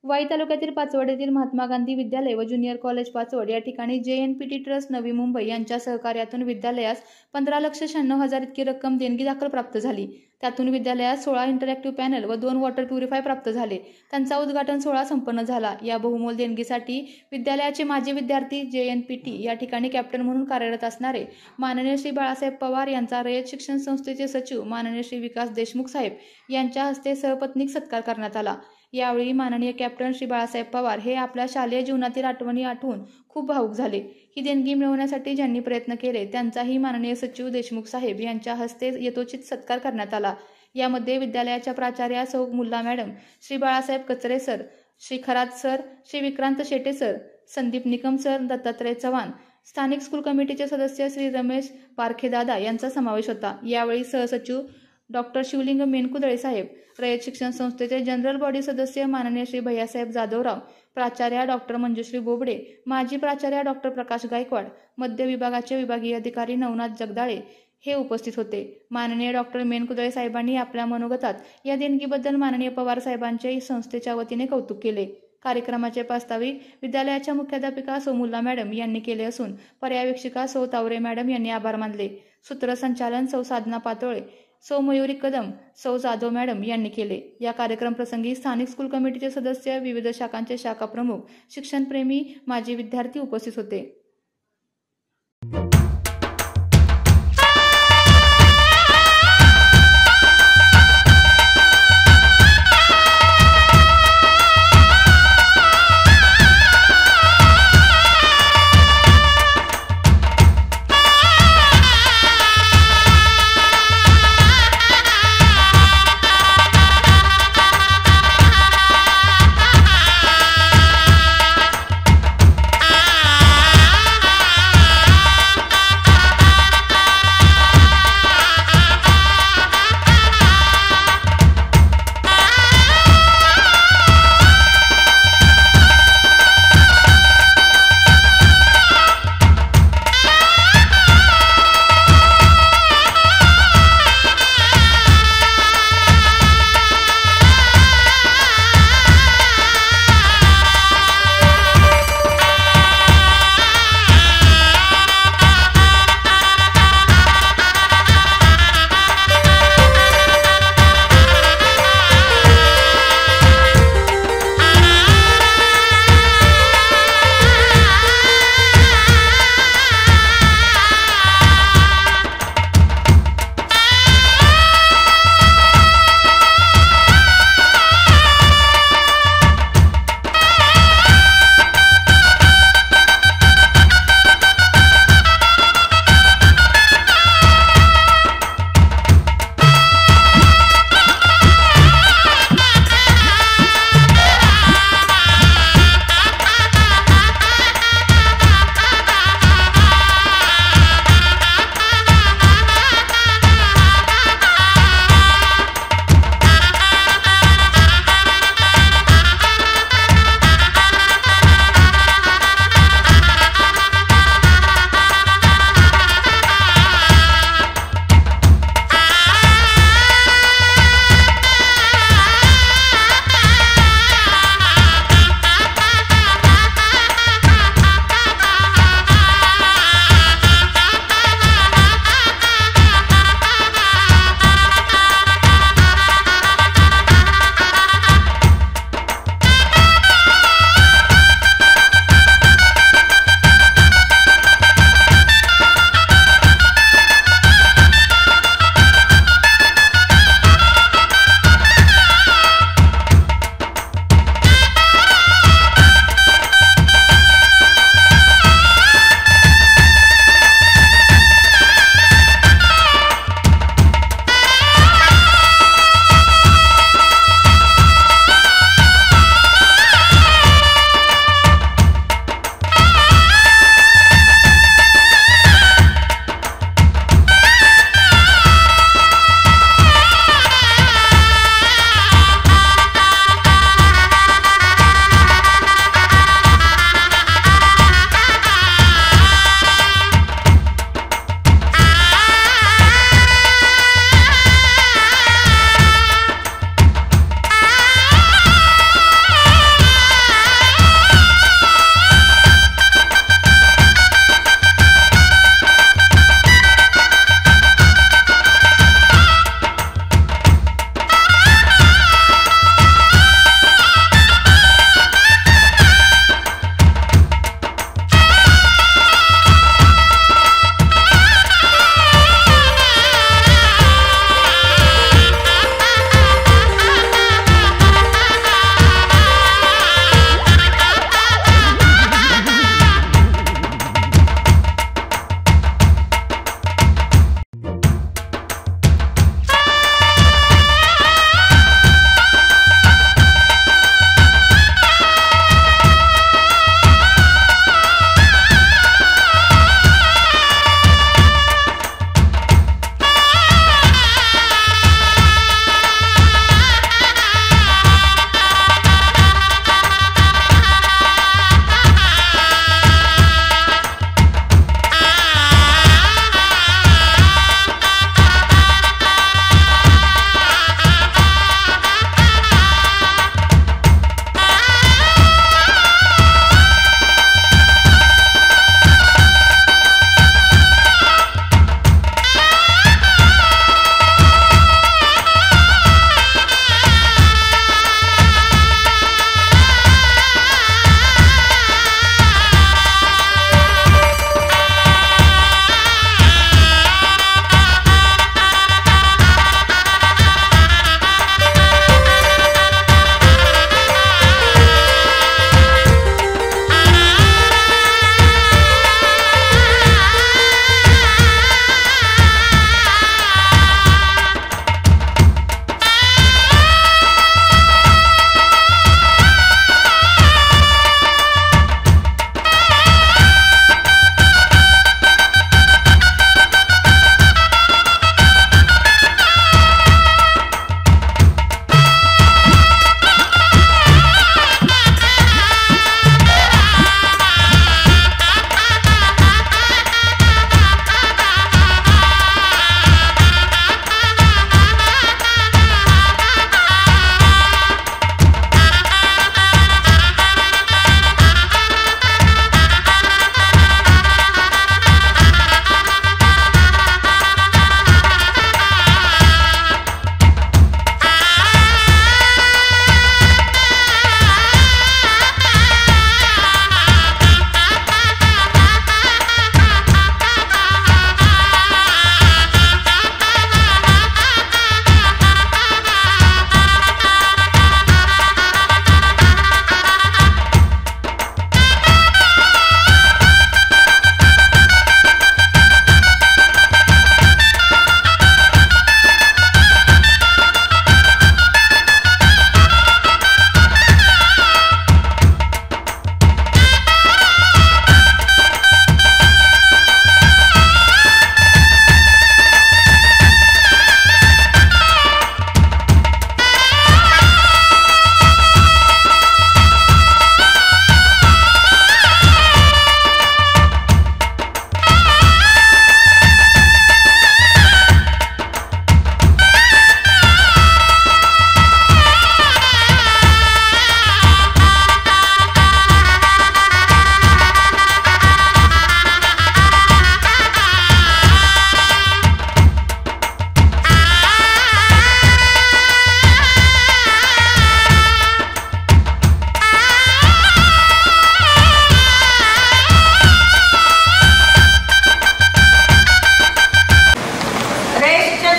वाई तालुक्यातील पाचवड येथील महात्मा गांधी विद्यालय व ज्युनियर कॉलेज पाचवड या ठिकाणी JNPT ट्रस्ट नवी मुंबई यांच्या सहकार्यातून विद्यालयास 15,96,000 इतकी रक्कम देणगी दाखल प्राप्त झाली। त्यातून विद्यालयास 16 इंटरॅक्टिव्ह पॅनल व 2 वॉटर प्युरिफाय प्राप्त झाले। त्यांचा उद्घाटन सोहळा संपन्न झाला। या बहुमोल देणगीसाठी विद्यालयाचे माजी विद्यार्थी JNPT या ठिकाणी कॅप्टन म्हणून कार्यरत असणारे माननीय श्री बाळासाहेब पवार यांचा रयत शिक्षण संस्थेचे सचिव माननीय श्री विकास देशमुख साहेब यांच्या हस्ते सहपत्नीक सत्कार करण्यात आला। यावेळी माननीय कॅप्टन श्री बाळासाहेब पवार हे आपल्या शालेय जीवनातील आठवणी आठवून खूप भावुक झाले। ही देणगी मिळवण्यासाठी ज्यांनी प्रयत्न केले त्यांचाही माननीय सचिव देशमुख साहेब यांच्या हस्ते यथोचित सत्कार करण्यात आला। यामध्ये विद्यालयाच्या प्राचार्या सौ मुल्ला मॅडम, श्री बाळासाहेब कचरे sir, Shri Kharat sir, Shri Vikrant Shete sir, Sandeep Nikam sir, Dattatray Chavan, स्थानिक स्कूल कमिटीचे सदस्य श्री रमेश पारखेदादा यांचा समावेश होता। यावेळी सहसचिव डॉक्टर शिवलिंग मेनकुदळे साहेब, रयत शिक्षण संस्थेचे जनरल बॉडी सदस्य माननीय श्री भैयासाहेब जाधवराव, प्राचार्या डॉक्टर मंजुश्री बोबडे, माजी प्राचार्या डॉक्टर प्रकाश गायकवाड, मध्य विभागाचे विभागीय अधिकारी नवनाथ जगदाळे हे उपस्थित होते। माननीय डॉक्टर मेनकुदळे साहेबांनी आपल्या मनोगतात या देणगीबद्दल माननीय पवार साहेबांचे संस्थेच्या वतीने कौतुक केले। कार्यक्रमाचे प्रास्ताविक विद्यालयाच्या मुख्याध्यापिका सौ मुल्ला मॅडम यांनी केले असून पर्यवेक्षिका सौ तावरे मॅडम यांनी आभार मानले। सूत्रसंचालन सौ साधना पातोळे, सौ मयुरी कदम, सौ जाधव मॅडम यांनी केले। या कार्यक्रम प्रसंगी स्थानिक स्कूल कमिटीचे सदस्य, विविध शाखांचे शाखा प्रमुख, शिक्षणप्रेमी, माजी विद्यार्थी उपस्थित होते।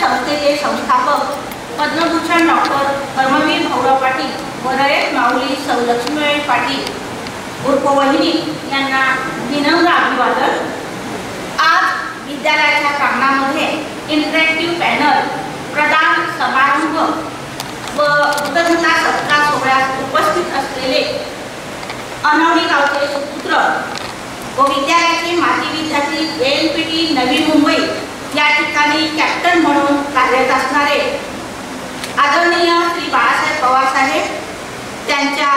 संस्थेचे संस्थापक पद्मभूषण डॉक्टर कर्मवीर भाऊराव पाटील व रयत माऊली सौ लक्ष्मीबाई पाटील उर्फ वहिनी यांना विनम्र अभिवादन। आज विद्यालयाच्या प्रांगणामध्ये इंटरॅक्टिव्ह पॅनल प्रदान समारंभ व कृतज्ञता सत्कार सोहळ्यात उपस्थित असलेले अनवणी गावचे सुपुत्र व विद्यालयाचे माजी विद्यार्थी JNPT नवी मुंबई या ठिकाणी कॅप्टन म्हणून कार्यरत असणारे आदरणीय श्री बाळासाहेब पवार साहेब, त्यांच्या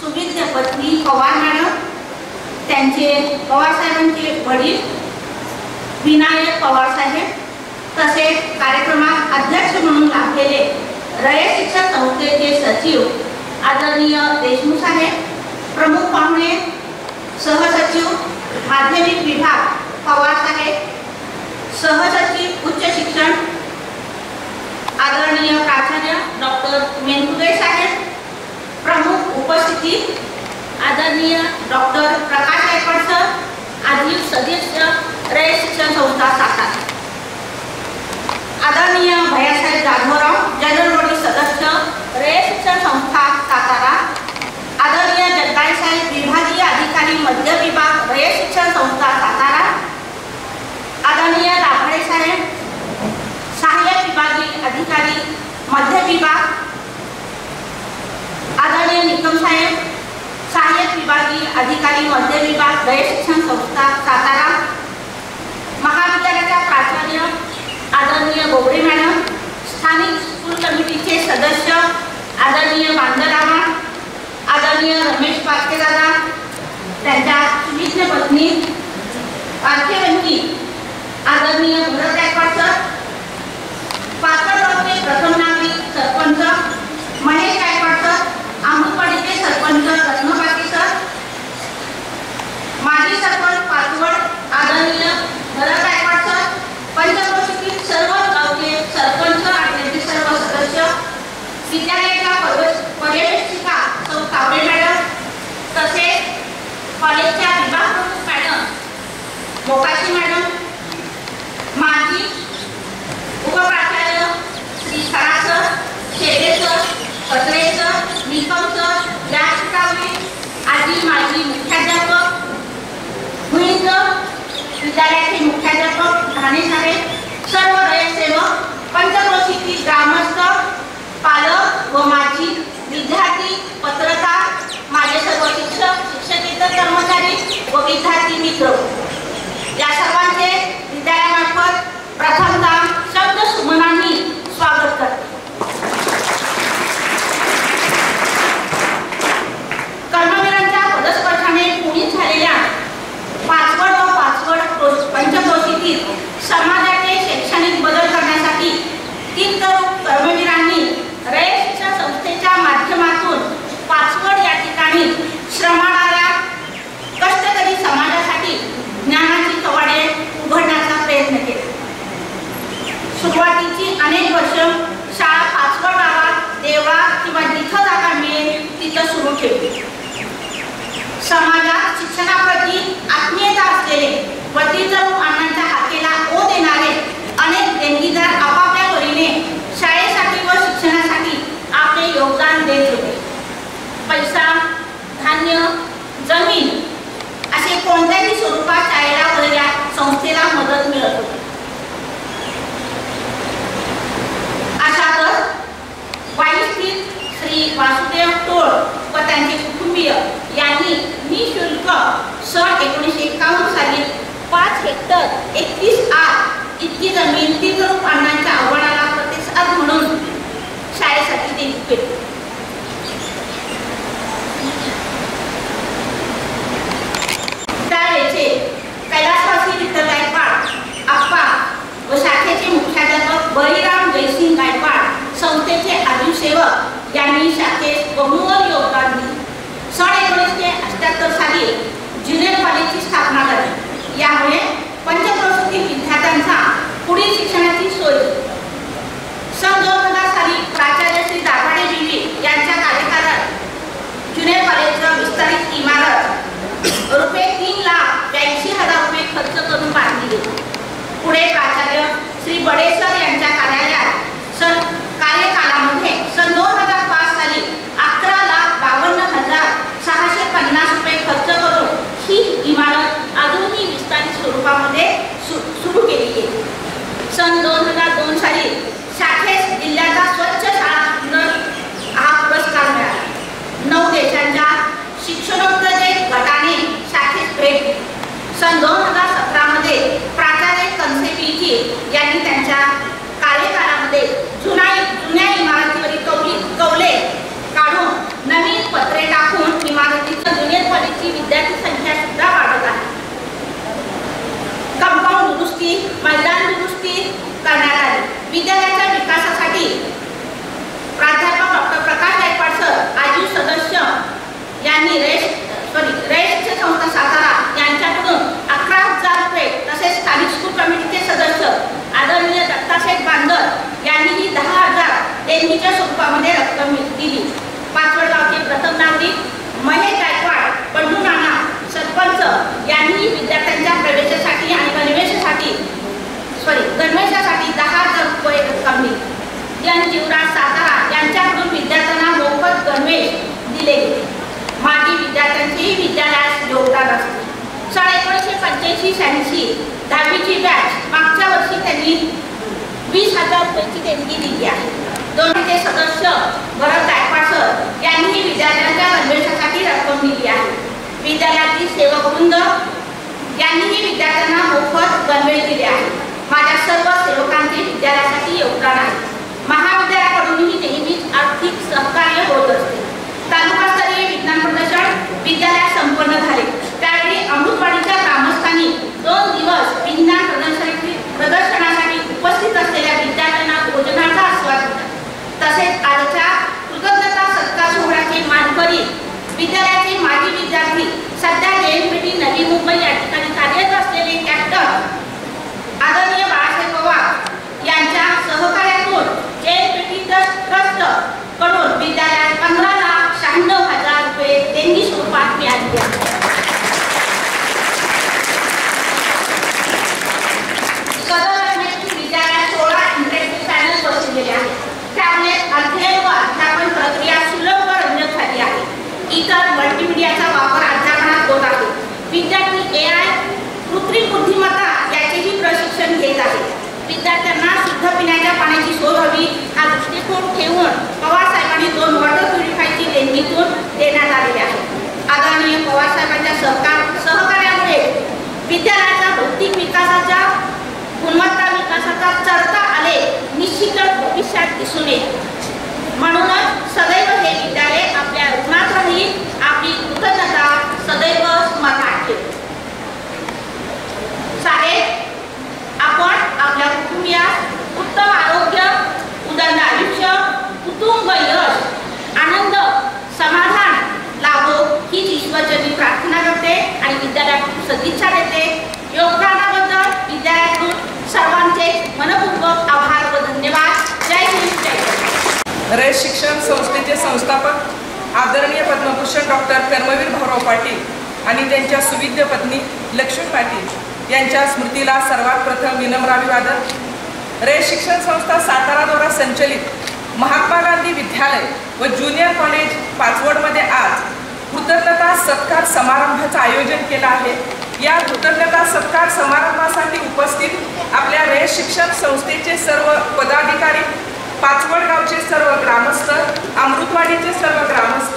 सुविद्य पत्नी पवार मॅडम, त्यांचे पवार साहेबांचे वडील विनायक पवार साहेब, तसेच कार्यक्रमात अध्यक्ष म्हणून लाभलेले रयत शिक्षण संस्थेचे सचिव आदरणीय देशमुख साहेब, प्रमुख पाहुणे सहसचिव माध्यमिक विभाग पवार साहेब, सहसचिव उच्च शिक्षण आदरणीय प्राचार्य डॉक्टर मेनकुदे साहेब, प्रमुख उपस्थिती आदरणीय डॉक्टर प्रकाश गायकवाड सर, आजीव सदस्य रयत शिक्षण संस्था सातारा, आदरणीय भैयासाहेब जाधवराव जनरल बॉडी सदस्य रयत शिक्षण संस्था सातारा, आदरणीय जगदाळे साहेब विभागीय अधिकारी मध्य विभाग रयत शिक्षण संस्था सातारा, आदरणीय राभाडे साहेब सहाय्यक विभागीय अधिकारी मध्य विभाग, आदरणीय निकम साहेब सहाय्यक विभागीय अधिकारी मध्य विभाग रयत शिक्षण संस्था सातारा, महाविद्यालयाच्या प्राचार्य आदरणीय बोबडे मॅडम, स्थानिक स्कूल कमिटीचे सदस्य आदरणीय बांदरामा, आदरणीय रमेश पारखेदादा, त्यांच्या सुविद्य पत्नी पारखेवंती आदरणीय भरत गायकवाड सर, पाचवडचे प्रथम नागरिक सरपंच महेश गायकवाड सर, आंबुपाडीचे सरपंच रत्नपाटी सर, माजी सरपंच पाचवड आदरणीय भरत गायकवाड सर, पंचक्रोशीतील सर्व गावचे सरपंच आणि त्यांचे सर्व सदस्य, विद्यालयाच्या पर्यवेक्षिका सौ कावळे मॅडम, तसेच कॉलेजच्या विभाग प्रमुख मॅडम मोकाशी मॅडम, माजी उपप्राचार्य श्री सरासर, शेरे सर, पत्रे सर, निकम सर, व्यासकावळे, आजी माजी मुख्याध्यापक, मुहिंद विद्यालयाचे मुख्याध्यापक ठाणे साहेब, सर्व रयत सेवक, पंचक्रोशीतील ग्रामस्थ, पालक व माजी विद्यार्थी, पत्रकार, माझे सर्व शिक्षक, शिक्षकेतर कर्मचारी व विद्यार्थी मित्र, या सर्वांचे विद्यालयामार्फत प्रथमतः शब्द सुमनांनी स्वागत करते। कर्मवीरांच्या पदस्पर्शाने पुनीत झालेल्या पाचवड व पंचक्रोशीतील समाजाचे शैक्षणिक बदल करण्यासाठी तीन तरुण कर्मवीरांनी रयत शिक्षण संस्थेच्या माध्यमातून पाचवड या ठिकाणी श्रमणाऱ्या कष्टकरी समाजासाठी ज्ञानाची कवाडे उघडण्याचा प्रयत्न केला। सुरुवातीची अनेक वर्ष शाळा पाचवड गावात देवळात किंवा जिथं जागा मिळेल तिथं सुरू ठेवली। समाजात शिक्षणाप्रती आत्मीयता असलेले व तीर्थरूप अण्णांच्या हाकेला ओ देणारे अनेक देणगीदार आपापल्या परीने शाळेसाठी व शिक्षणासाठी आपले योगदान देत होते। पैसा, धान्य, जमीन असे कोणत्याही स्वरूपात शाळेला व या संस्थेला मदत मिळत होती। अशातच वाईस्थित श्री वासुदेव टोळ व त्यांचे कुटुंबीय यांनी निःशुल्क सन 1951 साली 5 हेक्टर 31 आर इतकी जमीन तीर्थरूप अण्णांच्या आव्हानाला प्रतिसाद म्हणून शाळेसाठी दिली गेली। त्यावेळेचे कैलासवासी विठ्ठल गायकवाड आप्पा देणगीच्या स्वरूपामध्ये रक्कम दिली. पाचवड गावचे प्रथम नागरिक महेश गायकवाड, बंडू नाना सरपंच यांनी विद्यार्थ्यांच्या प्रवेशासाठी आणि गणवेशासाठी 10,000 रुपये रक्कम दिली. जन जीवराज सातारा यांच्याकडून विद्यार्थ्यांना मोफत गणवेश दिले गेले. माजी विद्यार्थ्यांचेही विद्यालयात योगदान असते. 1985-86 10वीची बॅच मागच्या वर्षी त्यांनी 20,000 रुपयाची देणगी दिली आहे. दोन्हीचे सदस्य भरत गायकवाड सर यांनी विद्यार्थ्यांच्या गणवेशासाठी रक्कम दिली आहे. विद्यालयातील सेवक वृंद यांनीही विद्यार्थ्यांना मोफत गणवेश दिले आहे. माझ्या सर्व सेवकांचे विद्यालयासाठी योगदान आहे. महाविद्यालयाकडूनही नेहमीच आर्थिक सहकार्य होत असते. तालुकास्तरीय विज्ञान प्रदर्शन विद्यालयात संपन्न झाले. त्यावेळी अमृतवाडीच्या ग्रामस्थांनी 2 दिवस विज्ञान प्रदर्शनासाठी उपस्थित असलेल्या विद्यार्थ्यांना भोजनाचा आस्वाद दिला. तसेच आजच्या कृतज्ञता सत्कार सोहळ्याचे मानकरी विद्यालयाचे माजी विद्यार्थी सध्या JNPT नवी मुंबई या ठिकाणी कार्यरत असलेले कॅप्टन आदरणीय बाळासाहेब पवार यांच्या सहकार्यातून JNPT ट्रस्ट कडून विद्यालयात 15,96,000 रुपये देणगी स्वरूपात मिळाली आहे. विद्यालयात 16 इंटरॅक्टिव्ह चॅनल बसवलेले आहेत. त्यामुळे अध्ययन व अध्यापन प्रक्रिया सुलभ व रंजक झाली आहे. इतर मल्टीमीडियाचा वापर अध्यापनात होत आहे. विद्यार्थी AI कृत्रिम बुद्धिमत्ता याचेही प्रशिक्षण घेत आहेत. विद्यार्थ्यांना शुद्ध पिण्याच्या पाण्याची सोय व्हावी हा दृष्टिकोन ठेवून पवार साहेबांनी 2 वॉटर प्युरिफायरची देणगीतून देण्यात आलेली आहे. आदरणीय पवार साहेबांच्या सहकार्यामुळे विद्यालयाच्या भौतिक विकासाच्या गुणवत्ता विकासाचा चढता आलेख निश्चितच भविष्यात दिसून येईल. म्हणूनच सदैव हे विद्यालय आपल्या ऋणात राहील. आपली कृतज्ञता सदैव स्मरणात ठेवू. साहेब, आपण आपल्या कुटुंबियास उत्तम आरोग्य, उदंड आयुष्य, कुटुंब यश, आनंद, समाधान लाभो हीच ईश्वरचरणी प्रार्थना करते आणि विद्यालयाकडून सदिच्छा देते. योगदानाबद्दल विद्यालयाकडून सर्वांचे मनपूर्वक आभार व धन्यवाद. जय हिंद, जय भारत. रे शिक्षण संस्थेचे संस्थापक आदरणीय पद्मभूषण डॉक्टर कर्मवीर भाऊराव पाटील आणि त्यांच्या सुविद्य पत्नी लक्ष्मी पाटील यांच्या स्मृतीला सर्वात प्रथम विनम्र अभिवादन. रे शिक्षण संस्था सातारा द्वारा संचलित महात्मा गांधी विद्यालय व ज्युनियर कॉलेज पाचवडमध्ये आज कृतज्ञता सत्कार समारंभाचं आयोजन केलं आहे. या कृतज्ञता सत्कार समारंभासाठी उपस्थित आपल्या रे शिक्षण संस्थेचे सर्व पदाधिकारी, पाचवड गावचे सर्व ग्रामस्थ, अमृतवाडीचे सर्व ग्रामस्थ,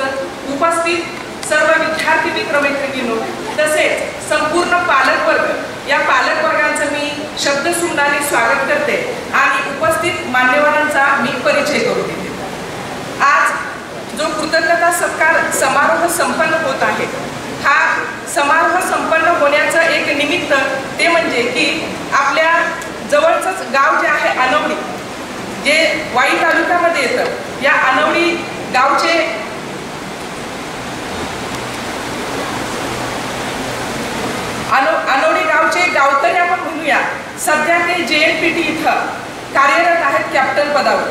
उपस्थित सर्व विद्यार्थी मित्रमैत्रिणींनो, तसेच संपूर्ण पालकवर्ग, या पालकवर्गांचं मी शब्दसुमनाने स्वागत करते आणि उपस्थित मान्यवरांचा मी परिचय करून देते. आज जो कृतज्ञता सत्कार समारोह संपन्न होत आहे, हा समारोह संपन्न होण्याचं एक निमित्त ते म्हणजे की आपल्या जवळचंच गाव जे आहे अनवडी, जे वाई तालुक्यामध्ये येतं, या अनवडी गावचे अनवडी गावचे गावतरी आपण म्हणूया, सध्या ते JNPT इथं कार्यरत आहेत कॅप्टन पदावर.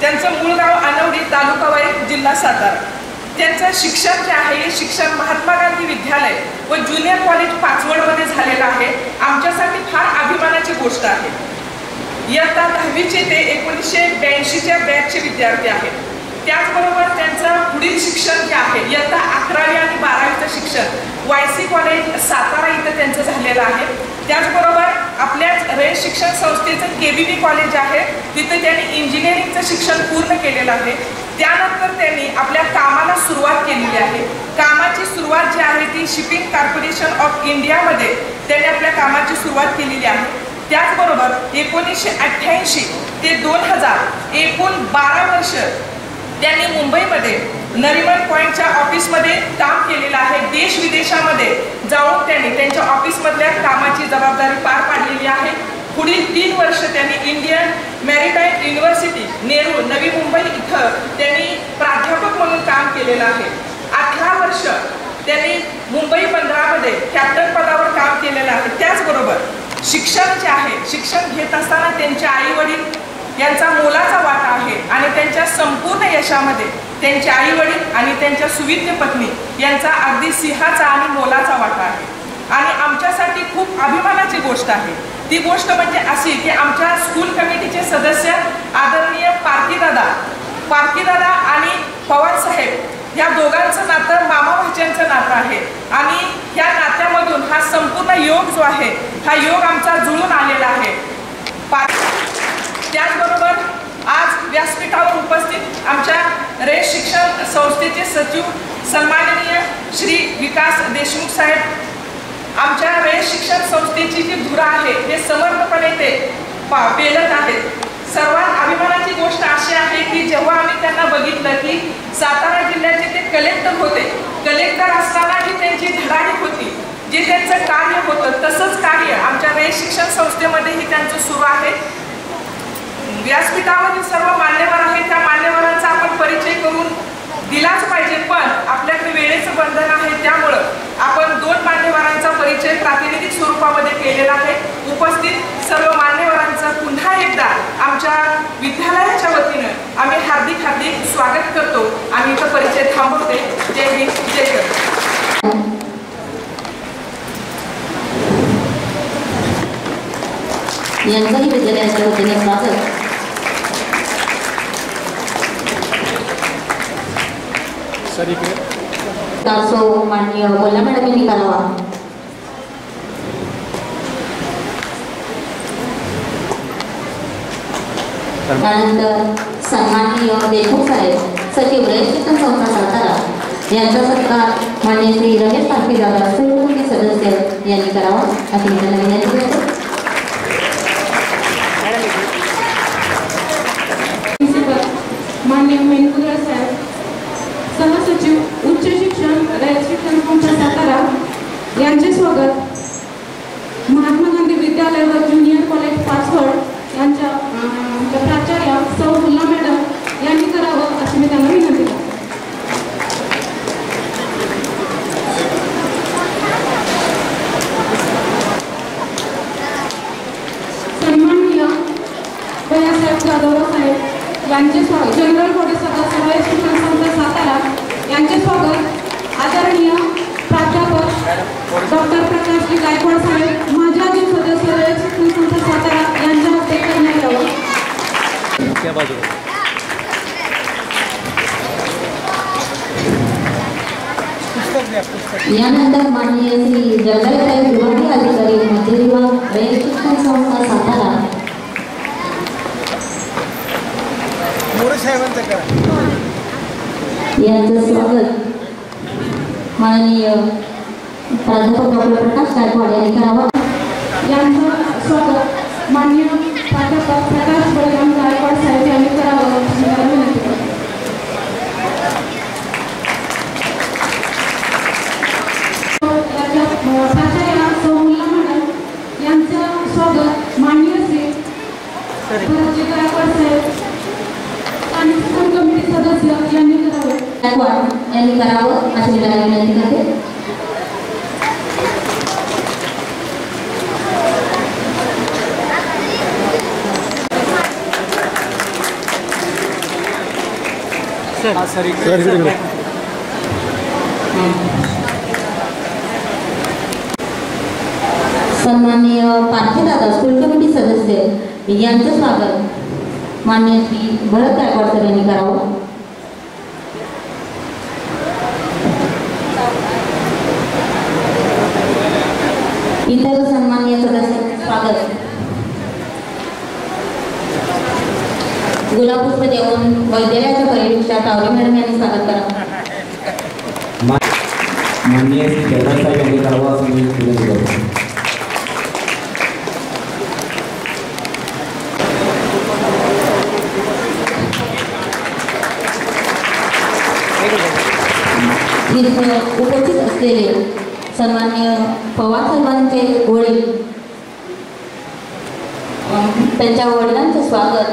त्यांचं मूळ गाव अनवडी, तालुका वाई, जिल्हा सातारा. त्यांचं शिक्षण जे आहे हे शिक्षण महात्मा गांधी विद्यालय व ज्युनियर कॉलेज पाचवडमध्ये झालेलं आहे. आमच्यासाठी फार अभिमानाची गोष्ट आहे. इयत्ता 10वीचे ते 1982च्या बॅचचे विद्यार्थी आहेत. त्याचबरोबर त्यांचं पुढील शिक्षण जे आहे इयत्ता 11वी आणि 12वीचं शिक्षण YC कॉलेज सातारा इथं त्यांचं झालेलं आहे. त्याचबरोबर आपल्याच रे शिक्षण संस्थेचं KBB कॉलेज आहे, तिथं त्यांनी इंजिनिअरिंगचं शिक्षण पूर्ण केलेलं आहे. त्यानंतर त्यांनी आपल्या कामाला सुरुवात केलेली आहे. कामाची सुरुवात जी आहे ती शिपिंग कॉर्पोरेशन ऑफ इंडियामध्ये त्यांनी आपल्या कामाची सुरुवात केलेली आहे. त्याचबरोबर 1988 ते 2000 एकूण 12 वर्ष त्यांनी मुंबईमध्ये नरिमन पॉईंटच्या ऑफिसमध्ये काम केलेलं आहे. देश विदेशामध्ये जाऊन त्यांनी त्यांच्या ऑफिसमधल्या कामाची जबाबदारी पार पाडलेली आहे. पुढील 3 वर्ष त्यांनी Indian maritime university Nehru Navi Mumbai इथं त्यांनी प्राध्यापक म्हणून काम केलेलं आहे. 18 वर्ष त्यांनी मुंबई 15मध्ये कॅप्टन पदावर काम केलेलं आहे. त्याचबरोबर शिक्षण जे आहे, शिक्षण घेत असताना त्यांचे आई वडील यांचा मोलाचा वाटा आहे. आणि त्यांच्या संपूर्ण यशामध्ये त्यांचे आई वडील आणि त्यांच्या सुविद्य पत्नी यांचा अगदी सिंहाचा आणि मोलाचा वाटा आहे. आणि आमच्यासाठी खूप अभिमानाची गोष्ट आहे. ती गोष्ट म्हणजे अशी की आमच्या स्कूल कमिटीचे सदस्य आदरणीय पारकीदादा आणि पवार साहेब या दोघांचं नातं मामा भाच्यांचं नातं आहे. आणि ह्या नात्यामधून हा संपूर्ण योग जो आहे हा योग आमचा जुळून आलेला आहे. त्याचबरोबर आज व्यासपीठावर उपस्थित आमच्या रेस शिक्षण संस्थेचे सचिव सन्माननीय श्री विकास देशमुख साहेब, आमच्या रेस शिक्षण संस्थेची जी धुरा आहे ते समर्थपणे ते पेलत आहेत. सर्वात अभिमानाची गोष्ट अशी आहे की जेव्हा आम्ही त्यांना बघितलं की सातारा जिल्ह्याचे ते कलेक्टर होते, कलेक्टर असतानाही त्यांची धडाडी होती, जे त्यांचं कार्य होतं तसंच कार्य आमच्या रेस शिक्षण संस्थेमध्येही त्यांचं सुरू आहे. व्यासपीठावरील सर्व मान्यवर आहेत, त्या मान्यवरांचा आपण परिचय करून दिलाच पाहिजे, पण आपल्याकडे वेळेचं बंधन आहे त्यामुळं आपण 2 मान्यवरांचा परिचय प्रातिनिधिक स्वरूपामध्ये केलेला आहे. उपस्थित सर्व मान्यवरांचं पुन्हा एकदा आमच्या विद्यालयाच्या वतीनं आम्ही हार्दिक स्वागत करतो. आम्ही इथं परिचय थांबवते. जय हिंद, जय जय. यांचंही विद्यालयाच्या वतीने स्वागत. सो माननीय बोला मॅडम यांनी करावा. त्यानंतर सन्माननीय देशमुख साहेब सचिव रेस शिक्षण संस्था सातारा यांचा सत्कार माननीय श्री रमेश पारकीदादा सर्व सदस्य यांनी करावा अशी मी त्यांना विनंती करतो. माननीय मेनकुदर साहेब सहसचिव उच्च शिक्षण रेस शिक्षण संस्था सातारा यांचे स्वागत. महात्मा गांधी विद्यालय व ज्युनियर कॉलेज पाचवड यांच्या प्राचार्य सौ मुल्ला मॅडम यांनी करावं अशी मी त्यांना विनंती करतो. सन्माननीय भैयासाहेब जाधव साहेब यांचे स्वागत. जनरल बॉडी सदस्य रेस शिक्षण संस्था सातारा यांचे स्वागत. आदरणीय प्राध्यापक डॉक्टर प्रकाशजी गायकवाड साहेब माजी अधिक सदस्य रेस शिक्षण संस्था सातारा यांच्या हस्ते करण्यात यावं. यानंतर माननीय श्री जगदाळे साहेब विभागीय अधिकारी मध्य विभाग रेस शिक्षण संस्था सातारा यांचं स्वागत माननीय प्राध्यापक डॉक्टर प्रकाश गायकवाड यांनी करावं. यांचं स्वागत माननीय प्राध्यापक प्रकाश बळवंत गायकवाड साहेब यांनी करावं अशी मला विनंती करतो. प्राचार्य सौ मुल्ला मॅडम यांचं स्वागत माननीय श्री भरतजी गायकवाड साहेब आणि स्कूल कमिटी सदस्य यांनी करावे. गायकवाड यांनी करावं अशी मी त्यांना विनंती करते. सन्माननीय पारकीदादा स्कूल कमिटी सदस्य यांचं स्वागत माननीय श्री भरत गायकवाड सर यांनी करावं. इतर सन्माननीय सदस्यांचे स्वागत. गुलाबपुष्प देऊन वैद्यलयाच्या परिवीक्षा टावरे मॅडम यांनी स्वागत करा. माननीय श्री जगदाळे साहेब यांनी करावं असं मी विनंती करतो. उपस्थित असलेले सन्माननीय पवार साहेबांचे वडील त्यांच्या वडिलांचं स्वागत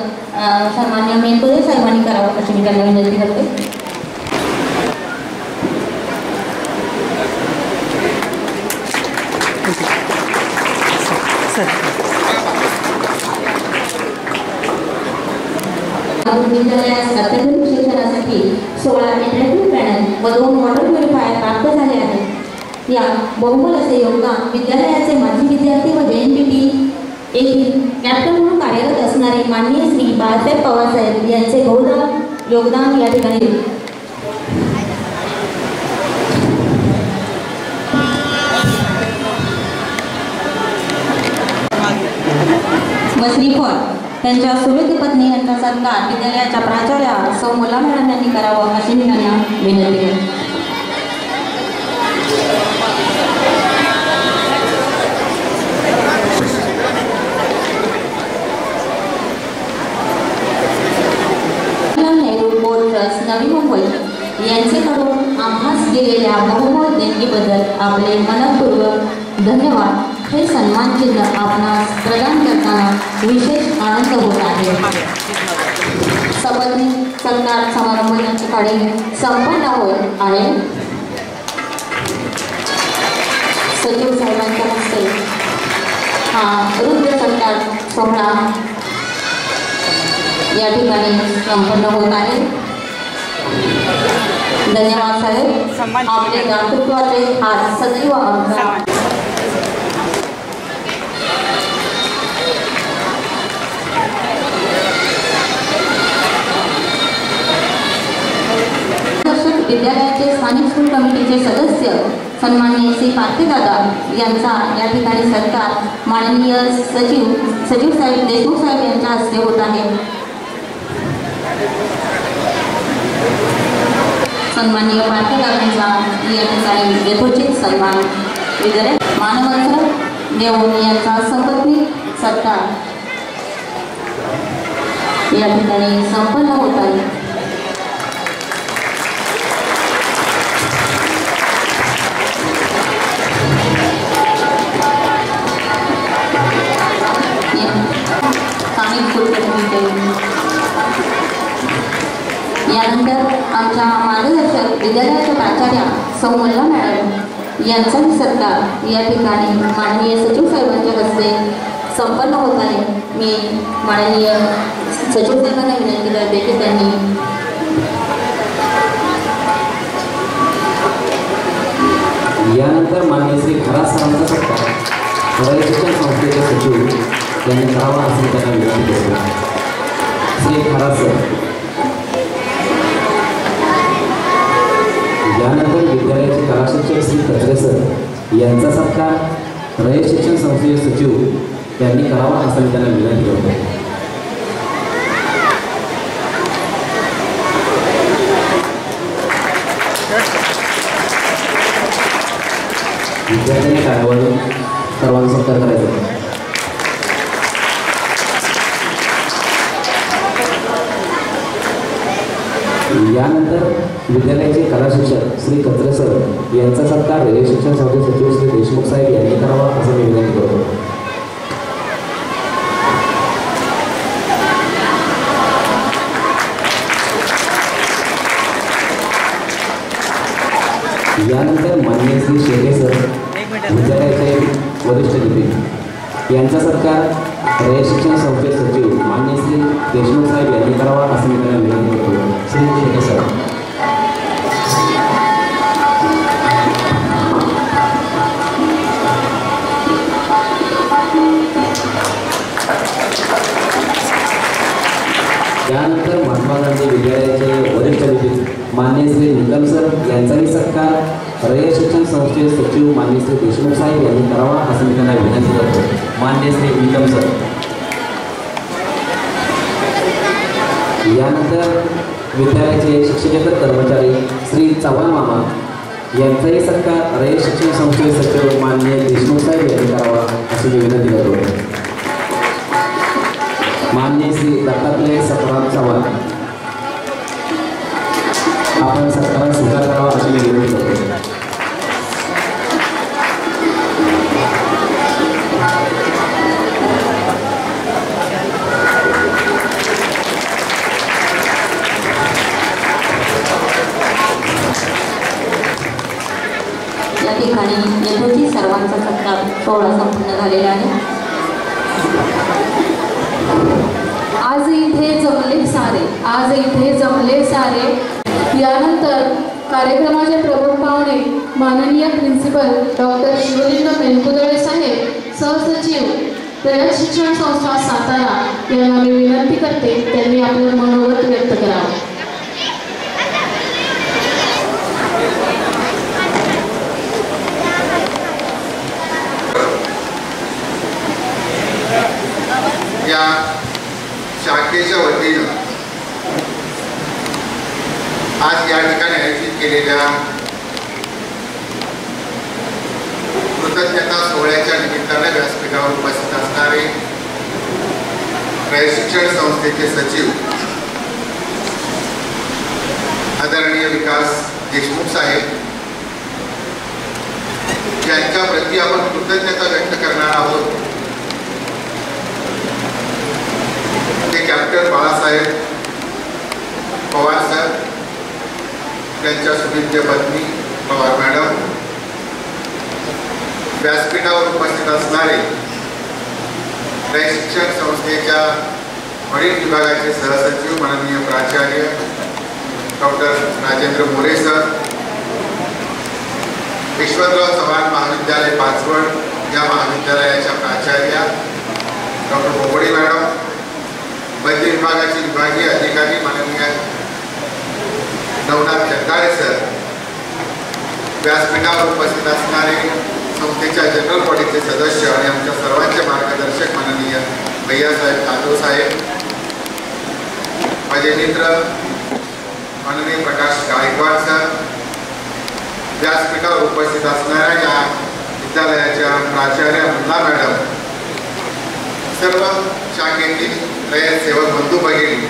सन्माननीय मेनकुदे साहेबांनी करावं अशी मी त्यांना विनंती करते. विद्यालयास अत्याधुनिक शिक्षणासाठी 16 इंटरॅक्टिव्ह पॅनल व 2 वॉटर प्युरिफायर प्राप्त झाले आहेत। या बहुमोल असे योगदान विद्यालयाचे माजी विद्यार्थी व JNPT येथील कॅप्टन म्हणून कार्यरत असणारे माननीय श्री बाळासाहेब पवारसाहेब यांचे बहुधा योगदान या ठिकाणी श्रीफळ त्यांच्या सुविध पत्नी यांचा सत्कार विद्यालयाच्या प्राचार्या सौ मुला मॅडम यांनी करावा अशी मी त्यांना विनंती करते। नेहरू बोर्ड ट्रस्ट नवी मुंबई यांच्याकडून आम्हास दिलेल्या बहुमोल देणगीबद्दल आपले मनपूर्वक धन्यवाद। हे सन्मान चिन्ह आपणास प्रदान करताना विशेष आनंद होत आहे। शपथ सत्कार समारंभ या ठिकाणी संपन्न होत आहे। सचिव साहेबांच्या हस्ते हा रुद्र सत्कार सोहळा या ठिकाणी संपन्न होत आहे। धन्यवाद साहेब, आपले दातृत्वाचे हात सदैव आमचा विद्यालयाचे स्थानिक स्कूल कमिटीचे सदस्य सन्माननीय श्री पार्थीदादा यांचा या ठिकाणी सत्कार माननीय सचिव साहेब देशमुख साहेब यांच्या हस्ते होत आहे। सन्माननीय पार्थीदादांचा या ठिकाणी यथोचित सन्मान विद्यालय मानवंत देऊन यांचा सपत्नी सत्कार या ठिकाणी संपन्न होत आहे। यानंतर आमच्या मार्गदर्शक विद्यालयाच्या प्राचार्या सौ मुला मॅडम यांचाही सत्कार या ठिकाणी माननीय सचिव साहेबांच्या हस्ते संपन्न होत आहे। मी माननीय सचिव साहेबांना विनंती करते की त्यांनी यानंतर माननीय श्री खरास सरांचा सत्कार शिक्षण संस्थेचे सचिव यांनी करावा असे त्यांना विनंती करतो। श्री खरास सर यानंतर विद्यालयाचे कला शिक्षक श्री कचरे सर यांचा सत्कार रयत शिक्षण संस्थेचे सचिव यांनी करावा असं मी त्यांना विनंती करतो। विद्यार्थ्यांनी कार्यवाही सर्वांचा सत्कार करायचा। यानंतर विद्यालयाचे कला शिक्षक श्री कचरे सर यांचा सत्कार रेल्वे शिक्षण संस्थेचे सचिव श्री देशमुख साहेब यांनी करावा असं मी विनंती करतो। यानंतर माननीय श्री शेटे सर विद्यालयाचे वरिष्ठ लिपिक यांचा सत्कार रेल्वे शिक्षण संस्थेचे सचिव माननीय श्री देशमुख साहेब यांनी करावा असं मी त्यांना विनंती करतो। श्री शेटे सर यानंतर महात्मा गांधी विद्यालयाचे वरिष्ठ लिपिक माननीय श्री निकम सर यांचाही सत्कार रयत शिक्षण संस्थेचे सचिव माननीय श्री देशमुख साहेब यांनी करावा असं मी त्यांना विनंती करतो। माननीय श्री निकम सर यानंतर विद्यालयाचे शिक्षकेतर कर्मचारी श्री चव्हाण मामा यांचाही सत्कार रयत शिक्षण संस्थेचे सचिव माननीय देशमुख साहेब यांनी करावा अशी मी विनंती करतो। माननीय श्री दत्तात्रय सतराम चव्हाण आपण सत्कारात स्वीकार करावा अशी मी विनंती करतो। या ठिकाणी यथोचित सर्वांचा सत्कार सोहळा संपन्न झालेला आहे। आज इथे जमले सारे आज कार्यक्रमाचे प्रमुख पाहुणे माननीय प्रिन्सिपल डॉक्टर शिवलिंग मेनकुदळे साहेब, सहसचिव रयत शिक्षण संस्था सातारा यांना मी विनंती करते त्यांनी आपलं मनोगत व्यक्त करावं. या शाखेच्या वतीनं आज या ठिकाणी आयोजित केलेल्या कृतज्ञता सोहळ्याच्या निमित्ताने व्यासपीठावर उपस्थित असणारे रयत शिक्षण संस्थेचे सचिव आदरणीय विकास देशमुख साहेब यांच्या प्रती आपण कृतज्ञता व्यक्त करणार आहोत. ते कॅप्टन बाळासाहेब पवार सर, त्यांच्या सुविद्य पत्नी पवार मॅडम, व्यासपीठावर उपस्थित असणारे रयत शिक्षण संस्थेच्या गणित विभागाचे सहसचिव माननीय प्राचार्य डॉक्टर राजेंद्र मोरे सर, यशवंतराव चव्हाण महाविद्यालय पाचवड या महाविद्यालयाच्या प्राचार्या डॉक्टर बोबडे मॅडम, वैद्य विभागाचे विभागीय अधिकारी माननीय नवनाथ जगदाळे सर, व्यासपीठावर उपस्थित असणारे संस्थेच्या जनरल बॉडीचे सदस्य आणि आमच्या सर्वांचे मार्गदर्शक माननीय भैयासाहेब जाधव साहेब, माझे मित्र माननीय प्रकाश गायकवाड सर, व्यासपीठावर उपस्थित असणाऱ्या या विद्यालयाच्या प्राचार्या मुन्ना मॅडम, सर्व शाखेतील रयत सेवक बंधू भगिनी,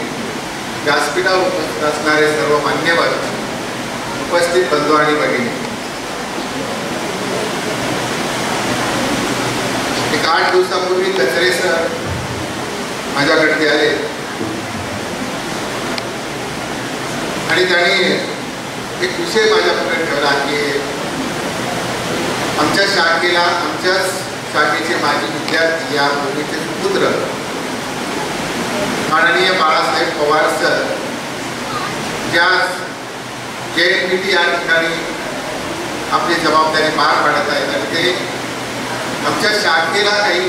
व्यासपीठावर उपस्थित असणारे सर्व मान्यवर, उपस्थित बंधू आणि भगिनी, 8 दिवसापूर्वी कचरे सर माझ्याकडे आले आणि त्यांनी एक विषय माझ्याकडे ठेवला की आमच्या शाखेला, आमच्याच शाखेचे माजी विद्यार्थी या मुलीचे पुत्र माननीय बाळासाहेब पवार सर ज्या JNPT या ठिकाणी आपली जबाबदारी पार पाडत आहेत आणि ते आमच्या शाखेला काही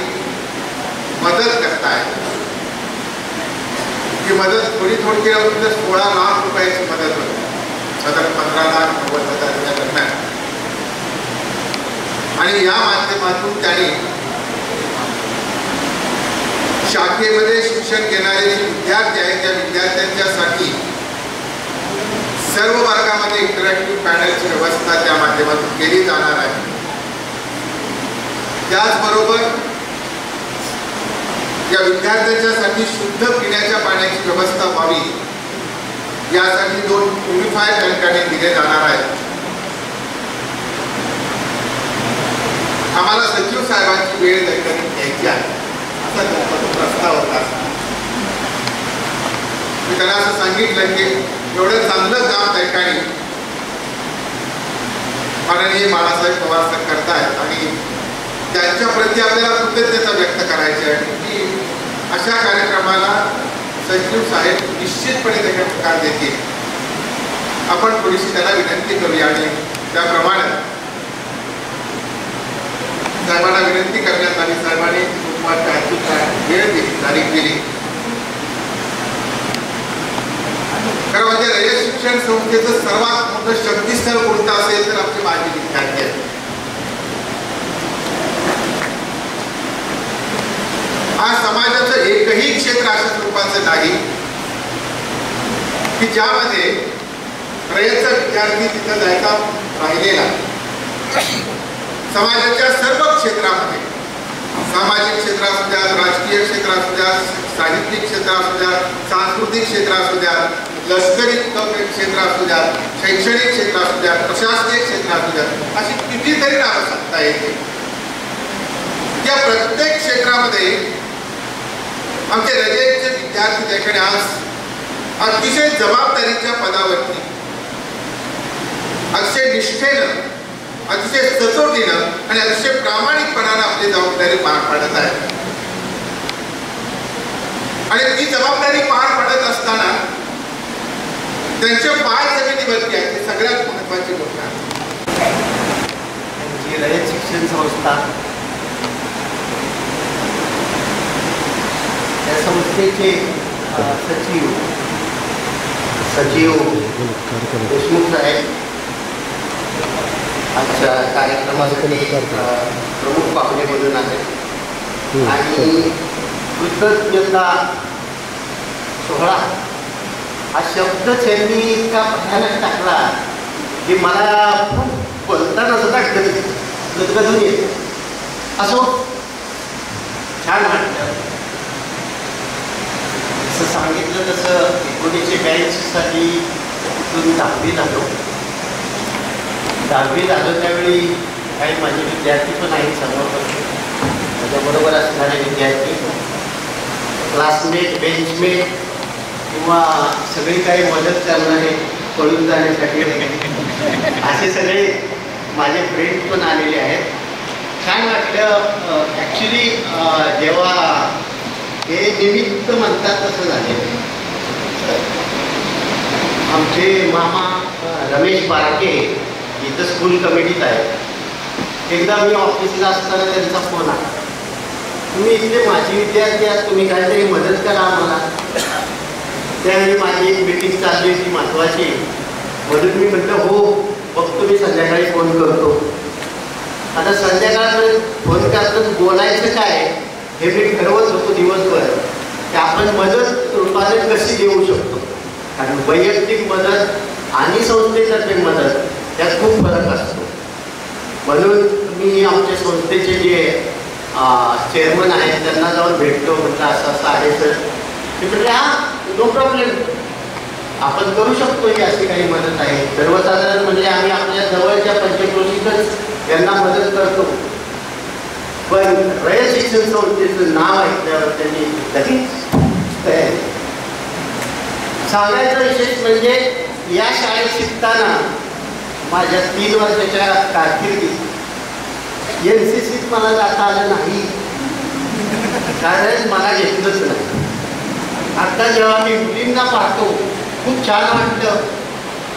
मदत करतायत. ही मदत थोडी केली तर 16 लाख रुपयाची मदत होती, साधारण 15,90,000 दरम्यान. आणि या माध्यमातून त्यांनी शाखेमध्ये शिक्षण घेणारे जे विद्यार्थी आहेत त्या विद्यार्थ्यांच्यासाठी सर्व वर्गामध्ये इंटरॅक्टिव्ह पॅनलची व्यवस्था त्या माध्यमातून केली जाणार आहे. त्याचबरोबर या विद्यार्थ्यांच्यासाठी शुद्ध पिण्याच्या पाण्याची व्यवस्था व्हावी यासाठी 2 प्युरिफायर टँकाने दिले जाणार आहेत. आम्हाला सचिव साहेबांची वेळ घ्यायची आहे असा प्रस्ताव होता. मी त्यांना असं सांगितलं की एवढं चांगलं काम त्या ठिकाणी माननीय बाळासाहेब पवार सर करतायत आणि त्यांच्या प्रती आपल्याला कृतज्ञता व्यक्त करायची आहे की अशा कार्यक्रमाला सचिव साहेब निश्चितपणे त्याच्या प्रकार देतील. आपण थोडीशी त्याला विनंती करूया आणि त्याप्रमाणे साहेबांना विनंती करण्यात आली. साहेबांनी वेळ दिली, तारीख दिली. खरं म्हणजे रयत शिक्षण संस्थेचं सर्वात मोठं शक्तीस्थळ कोणतं असेल तर आमचे माजी विद्यार्थी आहेत. आज समाजाचं एकही क्षेत्र अशा स्वरूपाचं नाही की ज्यामध्ये रयतचा विद्यार्थी तिथं जायचा राहिलेला. समाजाच्या सर्व क्षेत्रामध्ये, सामाजिक क्षेत्र असू द्या, राजकीय क्षेत्र असू द्या, साहित्यिक क्षेत्र असू द्या, सांस्कृतिक क्षेत्र असू द्या, लष्करी क्षेत्र असू द्या, शैक्षणिक क्षेत्र असू द्या, प्रशासकीय क्षेत्र असू द्या, अशी कितीतरी नावं सांगता येते. या प्रत्येक क्षेत्रामध्ये आमचे रयतचे विद्यार्थी त्याकडे आज अतिशय जबाबदारीच्या पदावरती अतिशय निष्ठेनं, अतिशय सचोटीनं आणि अतिशय प्रामाणिकपणानं आपली जबाबदारी पार पाडत आहेत. आणि ती जबाबदारी पार पाडत असताना त्यांच्या पाय जमिनीवरती आहे, ही सगळ्यात महत्वाची गोष्ट आहे. त्यांची रयत शिक्षण संस्था, त्या संस्थेचे सचिव देशमुख साहेब आजच्या कार्यक्रमासाठी प्रमुख पाहुणे म्हणून आहेत. आणि कृतज्ञता सोहळा हा शब्द त्यांनी इतका भयानक टाकला की मला खूप बोलताना सुद्धा गदगदून येते. असो, छान वाटतं. जसं सांगितलं तसं 1982 साली तिथून 10वी झालो. 10वी झालो त्यावेळी काही माझे विद्यार्थी पण आहेत समोर, माझ्याबरोबर असणारे विद्यार्थी, क्लासमेट, बेंचमेट किंवा सगळी काही मदत करणारे पळून जाण्यासाठी असे सगळे माझे फ्रेंड पण आलेले आहेत. छान वाटलं. ॲक्च्युली जेव्हा हे निमित्त म्हणतात तसं झालेलं. आमचे मामा रमेश बारके इथं स्कूल कमिटीत आहेत. एकदा मी ऑफिसला असताना त्यांचा फोन आला, तुम्ही इथले माझे विद्यार्थी आहात, तुम्ही काहीतरी मदत करा आम्हाला. त्यावेळी माझी एक मीटिंग चालली होती महत्त्वाची, म्हणून मी म्हटलं हो बघतो, मी संध्याकाळी फोन करतो. आता संध्याकाळपर्यंत फोन करताना बोलायचं काय हे मी ठरवत होतो दिवसभर, की आपण मदत रूपाने कशी देऊ शकतो. कारण वैयक्तिक मदत आणि संस्थेतर्फे मदत त्यात खूप फरक असतो. म्हणून मी आमच्या संस्थेचे जे चेअरमन आहेत त्यांना जाऊन भेटलो. म्हटलं असं असं आहे सर. ते म्हटले हा नो प्रॉब्लेम, आपण करू शकतो, ही अशी काही मदत आहे. सर्वसाधारण म्हणजे आम्ही आपल्या जवळच्या पंचक्रोशीतच यांना मदत करतो. पण रयत शिक्षण संस्थेचं नाव ऐकल्यावर त्यांनी लगेच तयारी. सांगायचं विशेष म्हणजे या शाळेत शिकताना माझ्या 3 वर्षाच्या कारकिर्दीत NCCत मला जाता आलं नाही, कारण मला घेतलंच नाही. आता जेव्हा मी मुलींना पाहतो खूप छान वाटतं.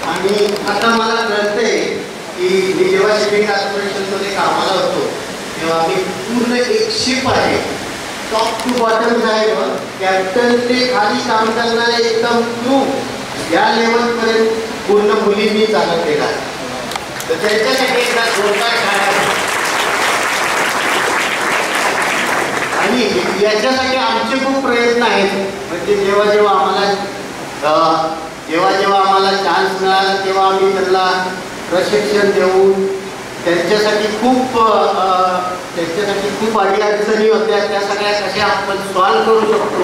आणि आता मला कळतंय की मी जेव्हा शिपिंग कॉर्पोरेशनमध्ये कामाला होतो तेव्हा मी पूर्ण एक शिप आहे, टॉप टू बॉटम साहेब, कॅप्टन ते खाली काम करणारे एकदम क्रू या लेवलपर्यंत पूर्ण मुलींनी चालत केला. तर त्यांच्यासाठी एकदा जोरदार शाळा. आणि याच्यासाठी आमचे खूप प्रयत्न आहेत. म्हणजे जेव्हा जेव्हा आम्हाला चान्स मिळाला तेव्हा आम्ही त्यांना प्रशिक्षण देऊन त्यांच्यासाठी खूप अडीअडचणी होत्या, त्या सगळ्या कशा आपण सॉल्व्ह करू शकतो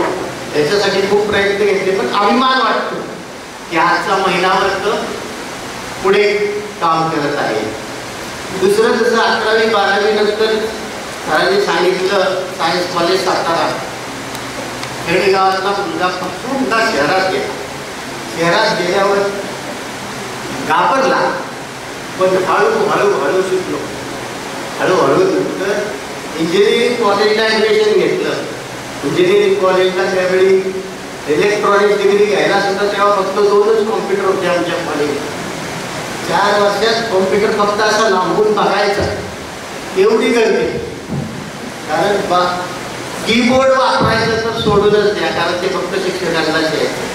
याच्यासाठी खूप प्रयत्न घेतले. पण अभिमान वाटतो की आजचा महिला वर्ग पुढे काम करत आहे. दुसरं जसं 11वी 12वी नंतर सरांनी सांगितलं सायन्स कॉलेज सातारा, खेडेगावातला मुलगा फक्त शहरात गेला. शहरात गेल्यावर घाबरला, पण हळूहळू शिकलो. हळूहळू नंतर इंजिनिअरिंग कॉलेजला ॲडमिशन घेतलं. इंजिनिअरिंग कॉलेजला त्यावेळी इलेक्ट्रॉनिक डिग्री घ्यायला सुद्धा तेव्हा फक्त 2च कॉम्प्युटर होते आमच्या कॉलेजला. 4 वर्षात कॉम्प्युटर फक्त असा लांबून बघायचा, एवढी गर्दी. कारण कीबोर्ड वापरायचं तर सोडूनच द्या, कारण ते फक्त शिक्षकांनाच यायचं.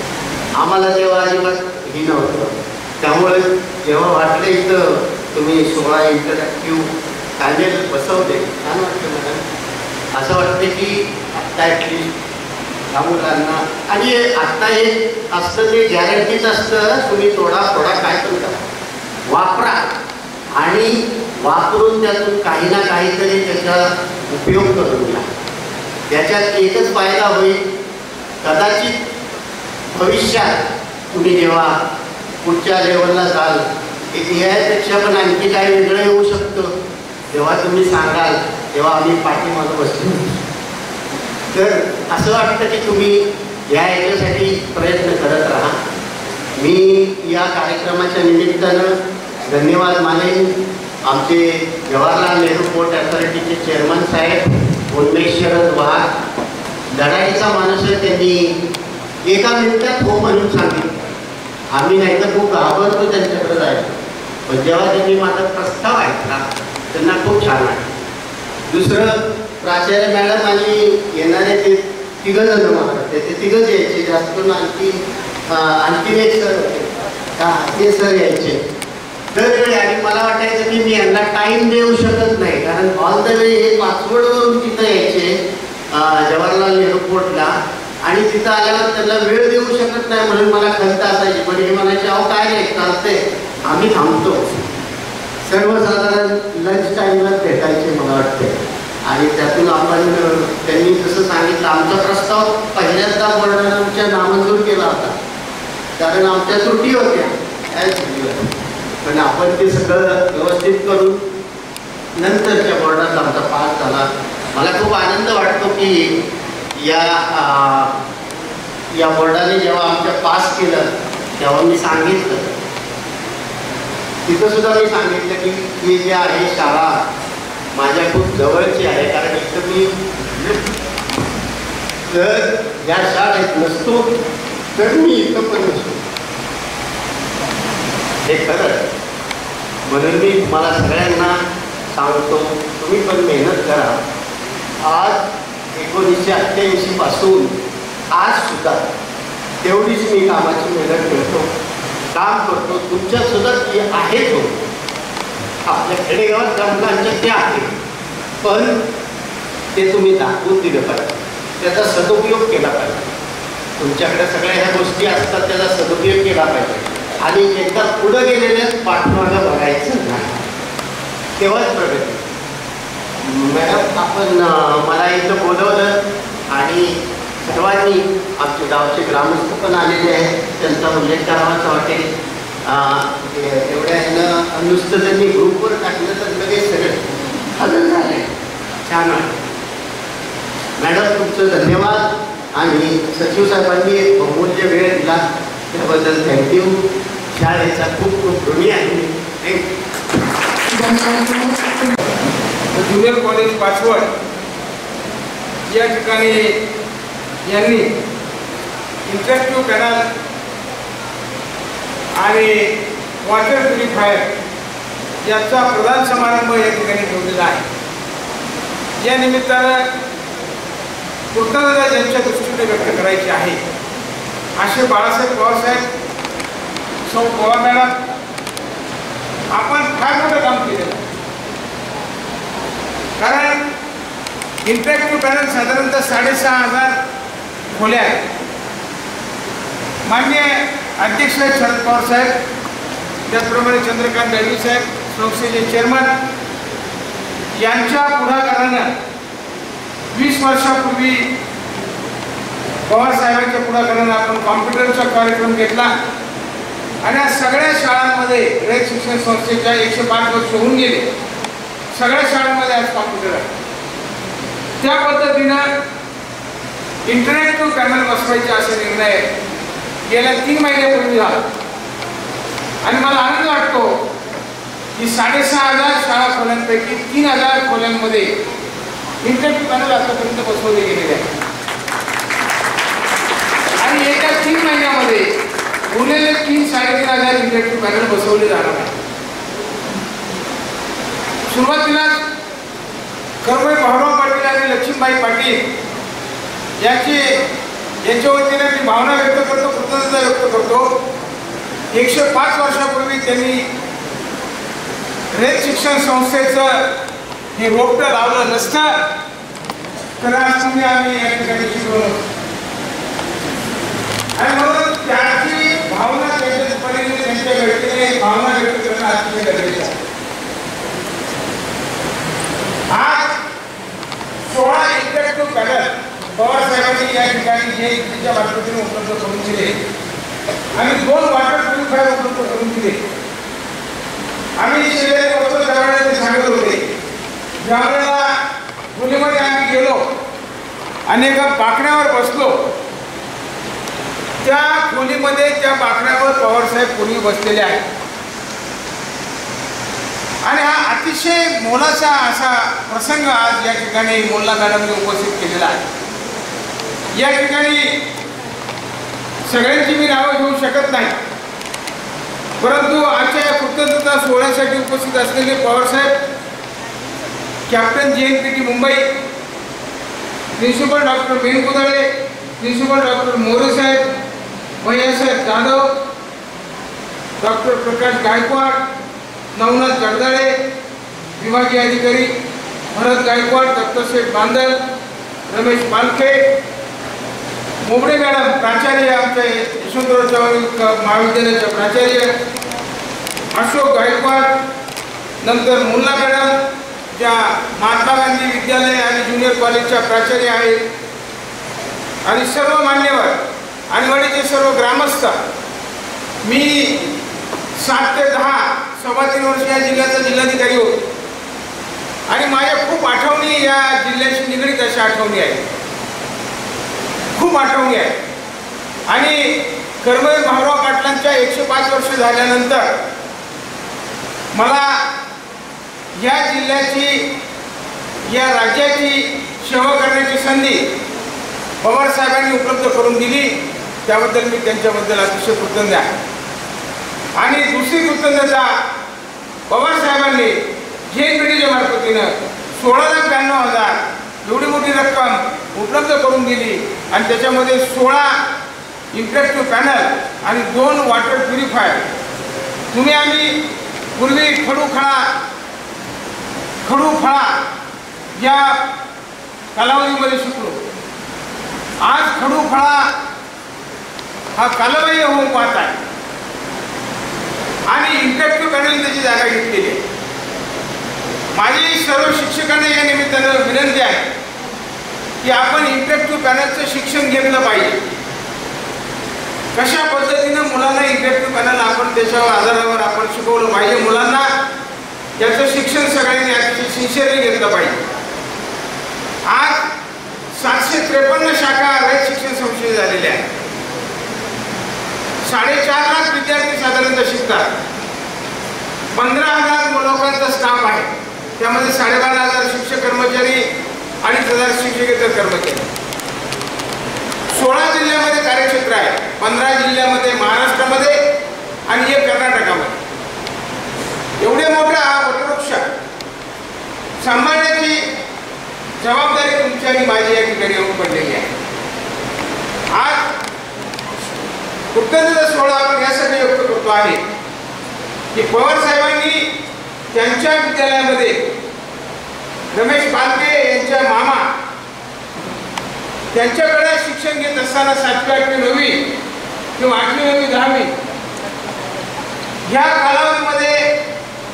आम्हाला तेव्हा अजिबात ही नव्हतं. त्यामुळे जेव्हा वाटलं इथं तुम्ही 16 इंटरॅक्टिव्ह पॅनेल बसवते, छान वाटतं मला. असं वाटतं की आत्ता ॲटलिस्ट ह्या मुलांना, आणि आत्ता हे असतं ते गॅरंटीच असतं, तुम्ही थोडा काय पण करा, वापरा आणि वापरून त्यातून काही ना काहीतरी त्याचा उपयोग करून घ्या. त्याच्यात एकच फायदा होईल, कदाचित भविष्यात तुम्ही जेव्हा पुढच्या लेवलला जाल, यापेक्षा पण आणखी काही वेगळं येऊ शकतं, जेव्हा तुम्ही सांगाल तेव्हा आम्ही पाठीमागं बसतो. तर असं वाटतं की तुम्ही या याच्यासाठी प्रयत्न करत राहा. मी या कार्यक्रमाच्या निमित्तानं धन्यवाद मानेन आमचे जवाहरलाल नेहरू पोर्ट अथॉरिटीचे चेअरमन साहेब उन्मेष शरद वाघ. लढाईचा माणूस आहे, त्यांनी एका मिनिटात हो म्हणून सांगितलं. आम्ही नाही तर खूप घाबरतो त्यांच्याकडे जायचं, पण जेव्हा त्यांनी माझा प्रस्ताव ऐकला त्यांना खूप छान वाटलं. दुसरं, प्राचार्य मॅडम आणि येणारे ते तिघं जण मला वाटते, ते तिघंच यायचे, जास्त करून आणखीन एक सर होते ते सर यायचे दरवेळी. आणि मला वाटायचं की मी यांना टाईम देऊ शकत नाही, कारण ऑल द वे हे पासवर्डवरून तिथं यायचे जवाहरलाल नेहरू पोर्टला, आणि तिथं आल्यावर त्यांना वेळ देऊ शकत नाही म्हणून मला खंत असायची. पण हे म्हणायचे अहो काय नाही चालतंय, आम्ही थांबतो. सर्वसाधारण लंच टाईमलाच भेटायचे मला वाटते. आणि त्यातून आपण त्यांनी जसं सांगितलं आमचा प्रस्ताव पहिल्यांदा बोर्डाच्या नामंजूर केला होता, कारण आमच्या त्रुटी होत्या, पण आपण ते सगळं व्यवस्थित करून नंतरच्या बोर्डात आमचा पास झाला. मला खूप आनंद वाटतो की या बोर्डाने जेव्हा आमच्या पास केलं तेव्हा मी सांगितलं, तिथं सुद्धा मी सांगितलं की ही जी आहे शाळा माझ्या खूप जवळची आहे, कारण इथं मी जर या शाळेत नसतो तर मी इथं पण नसतो, हे खरं. म्हणून मी तुम्हाला सगळ्यांना सांगतो तुम्ही पण मेहनत करा. आज 1988 पासून आज सुद्धा तेवढीच मी कामाची मेहनत करतो, काम करतो. तुमच्यात सुद्धा ती आहे, तो आपल्या खेडेगावात कामगारांच्या त्या आहे, पण ते तुम्ही दाखवून दिलं पाहिजे, त्याचा सदुपयोग केला पाहिजे. तुमच्याकडे सगळ्या ह्या गोष्टी असतात, त्याचा सदुपयोग केला पाहिजे. आणि एकदा पुढं गेलेल्या पाठमागं बघायचं नाही, तेव्हाच प्रगती. मॅडम आपण मला इथं बोलवलं आणि सर्वांनी आमचे गावचे ग्रामस्थ पण आलेले आहेत, त्यांचा उल्लेख करावाचा वाटेल. एवढ्या ह्यानं नुसतं त्यांनी ग्रुपवर टाकलं तर लगेच सगळं हजर झालं, छान वाटलं. मॅडम तुमचं धन्यवाद. आणि सचिव साहेबांनी एक बहुमूल्य वेळ दिला त्याबद्दल थँक्यू. शाळेचा खूप खूप ऋणी आहे. ज्युनियर कॉलेज पाचवड या ठिकाणी यांनी इंटरॅक्टिव्ह कॅनल आणि वॉटर प्युरिफायर याचा प्रधान समारंभ या ठिकाणी ठेवलेला आहे. या निमित्तानं कृतज्ञता ज्यांच्या दृष्टीने व्यक्त करायची आहे असे बाळासाहेब पवारसाहेब, सौ पवार मॅडम, आपण फार मोठं काम केलेलं. कारण इंटरॅक्टिव्ह पॅनल साधारणतः 6,500 खोल्या आहेत. माननीय अध्यक्ष शरद पवार साहेब, त्याचप्रमाणे चंद्रकांत दळवी साहेब, संस्थेचे चेअरमन यांच्या पुढाकारानं 20 वर्षापूर्वी पवार साहेबांच्या पुढाकारानं आपण कॉम्प्युटरचा कार्यक्रम घेतला आणि आज सगळ्या शाळांमध्ये रयत शिक्षण संस्थेच्या 105 वर्ष होऊन गेले, सगळ्या शाळांमध्ये आज कॉम्प्युटर आहे. त्या पद्धतीनं इंटरॅक्टिव्ह पॅनल बसवायचे असा निर्णय गेल्या 3 महिन्यापूर्वी झाला. आणि मला आनंद वाटतो की 6,500 शाळा खोल्यांपैकी 3,000 खोल्यांमध्ये इंटरॅक्टिव्ह पॅनल आतापर्यंत बसवले गेलेले आहे. आणि येत्या 3 महिन्यामध्ये उरलेले 3-3,500 इंटरॅक्टिव्ह पॅनल बसवले जाणार आहे. सुरुवातीला कर्मवीर भाऊराव पाटील आणि लक्ष्मीबाई पाटील यांच्या वतीने मी भावना व्यक्त करतो, कृतज्ञता व्यक्त करतो. 105 वर्षापूर्वी त्यांनी रयत शिक्षण संस्थेचं हे रोपटं लावलं नसतं तर आज तुम्ही आम्ही या ठिकाणी शिकवलो. आणि म्हणून त्याची भावना त्यांच्या परीने त्यांच्या व्यक्तीने भावना व्यक्त करणं अतिशय गरजेचं आहे. आज 16 इंटरॅक्टिव्ह पॅनल पवार साहेबांनी या ठिकाणी JNPTच्या मार्फतीने उपलब्ध करून दिले आणि 2 वॉटर प्युरिफायर उपलब्ध करून दिले. आम्ही शेजारी होतो त्यावेळेला ते सांगत होते, ज्यावेळेला खोलीमध्ये आम्ही गेलो आणि एका बाकड्यावर बसलो, त्या खोलीमध्ये त्या बाकड्यावर पवारसाहेब पूर्वी बसलेले आहेत. आणि हा अतिशय मोलाचा असा प्रसंग आज या ठिकाणी मोल्ला मॅडमने उपस्थित केलेला आहे. या ठिकाणी सगळ्यांची मी नावं घेऊ शकत नाही, परंतु आजच्या या कृतज्ञता सोहळ्यासाठी उपस्थित असलेले पवारसाहेब, captain JNPT Mumbai, principal doctor Menkudale, principal doctor मोरेसाहेब, भैयासाहेब जाधव, डॉक्टर प्रकाश गायकवाड, नवनाथ जगदाळे, विभागीय अधिकारी भरत गायकवाड, दत्तशेठ बांदल, रमेश पालखे, मोबडे मॅडम प्राचार्य, आमच्या यशवंतराव चव्हाण महाविद्यालयाच्या प्राचार्य, अशोक गायकवाड, नंतर मुल्ला मॅडम ज्या महात्मा गांधी विद्यालय आणि ज्युनियर कॉलेजच्या प्राचार्य आहेत, आणि सर्व मान्यवर आणि वडीचे सर्व ग्रामस्थ. मी 7 ते 10 सव्वा 3 वर्ष या जिल्ह्याचा जिल्हाधिकारी होतो आणि माझ्या खूप आठवणी या जिल्ह्याशी निगडीत अशा आठवणी आहेत, खूप आठवणी आहेत. आणि कर्मवीर भाऊराव पाटलांच्या 105 वर्ष झाल्यानंतर मला या जिल्ह्याची, या राज्याची सेवा करण्याची संधी पवारसाहेबांनी उपलब्ध करून दिली. त्याबद्दल मी त्यांच्याबद्दल अतिशय कृतज्ञ आहे. आणि दुसरी कृतज्ञता, पवारसाहेबांनी JNPTच्या मार्फतीनं 16,92,000 एवढी मोठी रक्कम उपलब्ध करून दिली आणि त्याच्यामध्ये 16 इंटरॅक्टिव्ह पॅनल आणि 2 वॉटर प्युरिफायर. तुम्ही आम्ही पूर्वी खडूफळा या कालावधीमध्ये शिकलो. आज खडूफळा हा कालबाह्य होऊन पाहत आहे आणि इंटरॅक्टिव्ह पॅनल त्याची जागा घेतलेली आहे. माझी सर्व शिक्षकांना या निमित्तानं विनंती आहे की आपण इंटरॅक्टिव्ह पॅनलचं शिक्षण घेतलं पाहिजे. कशा पद्धतीनं मुलांना इंटरॅक्टिव्ह पॅनल आपण त्याच्यावर आधारावर आपण शिकवलं पाहिजे. मुलांना याचं शिक्षण सगळ्यांनी अतिशय सिन्सिअरली घेतलं पाहिजे. आज 753 शाखा रयत शिक्षण संस्थेत झालेल्या आहेत. 4.5 लाख विद्यार्थी साधारणतः शिकतात. 15,000 लोकांचा स्टाफ आहे. त्यामध्ये 12,500 शिक्षक कर्मचारी, 2,500 शिक्षकेतर कर्मचारी. 16 जिल्ह्यामध्ये कार्यक्षेत्र आहे. 15 जिल्ह्यामध्ये महाराष्ट्रामध्ये आणि 1 कर्नाटकामध्ये. एवढे मोठा वटवृक्ष सांभाळण्याची जबाबदारी तुमची आणि माझी या ठिकाणी येऊन पडलेली आहे. आज कृतज्ञता सोहळा आपण यासाठी व्यक्त करतो आहे की पवार साहेबांनी त्यांच्या विद्यालयामध्ये रमेश पालखे यांच्या मामा त्यांच्याकडे शिक्षण घेत असताना 7वी 8वी 9वी किंवा 8वी 9वी 10वी या कालावधीमध्ये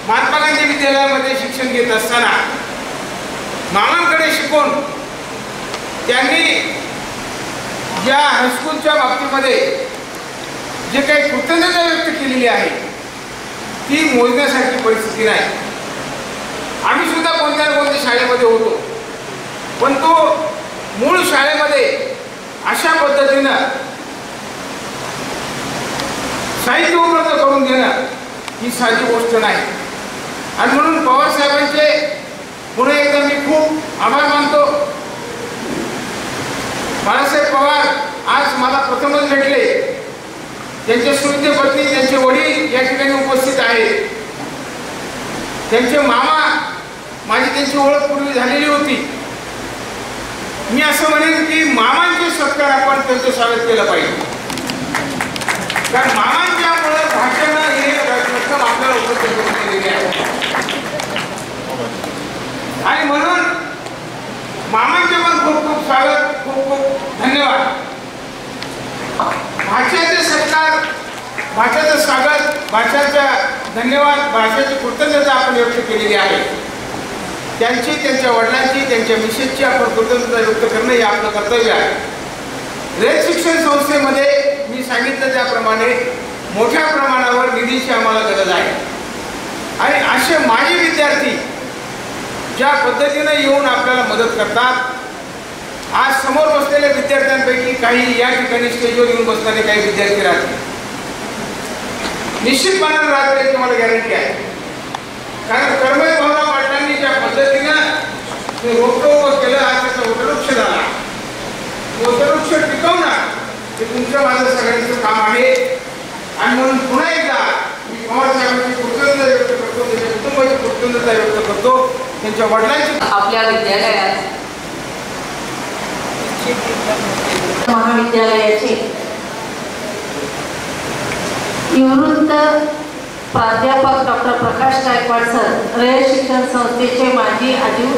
महात्मा गांधी विद्यालयामध्ये शिक्षण घेत असताना मामांकडे शिकून त्यांनी या हायस्कूलच्या बाबतीमध्ये जे काही कृतज्ञता व्यक्त केलेली आहे ती मोजण्यासारखी परिस्थिती नाही. आम्ही सुद्धा कोणत्या ना कोणत्या शाळेमध्ये होतो, पण तो मूळ शाळेमध्ये अशा पद्धतीनं साहित्य उपलब्ध करून देणं ही साधी गोष्ट नाही. आणि म्हणून पवार साहेबांचे पुन्हा एकदा मी खूप आभार मानतो. बाळासाहेब पवार आज मला प्रथमच भेटले. त्यांचे सुविद्य पत्नी, त्यांचे वडील या ठिकाणी उपस्थित आहेत. त्यांचे मामा, माझी त्यांची ओळख पूर्वी झालेली होती. मी असं म्हणेन की मामांचे सत्कार आपण त्यांचं स्वागत केलं पाहिजे, कारण मामांच्यामुळे भाषेनं हे रक्कम आपल्याला उपलब्ध करून दिलेली आहे. आणि म्हणून मामांचे पण खूप खूप स्वागत, खूप खूप धन्यवाद. भाषेचे सत्कार, भाषेचं स्वागत, भाषेचा धन्यवाद, भाषेची कृतज्ञता आपण व्यक्त केलेली आहे. त्यांची, त्यांच्या वडिलांची, त्यांच्या मिसेसची आपण कृतज्ञता व्यक्त करणं हे आपलं कर्तव्य आहे. रयत शिक्षण संस्थेमध्ये मी सांगितलं त्याप्रमाणे मोठ्या प्रमाणावर निधीची आम्हाला गरज आहे. आणि असे माझे विद्यार्थी ज्या पद्धतीने येऊन आपल्याला मदत करतात. आज समोर बसलेल्या विद्यार्थ्यांपैकी काही या ठिकाणी स्टेजवर येऊन बसणारे काही विद्यार्थी राहतील, निश्चितपणे राहतील, तुम्हाला गॅरंटी आहे. कारण कर्मवीर भाऊराव पाटलांनी ज्या पद्धतीनं रोपटं उभं केलं, आज त्याचा वटवृक्ष झाला. वटवृक्ष टिकवणं हे तुमचं माझं सगळ्यांचं काम आहे. आणि म्हणून पुन्हा एकदा मी पवार साहेबांची कृतज्ञता व्यक्त करतो, त्यांच्या कुटुंबाची कृतज्ञता व्यक्त करतो, त्यांच्या वडिलांची. आपल्या विद्यालयात महाविद्यालयाचे निवृत्त प्राध्यापक डॉक्टर प्रकाश गायकवाड सर, रयत शिक्षण संस्थेचे माजी आजीव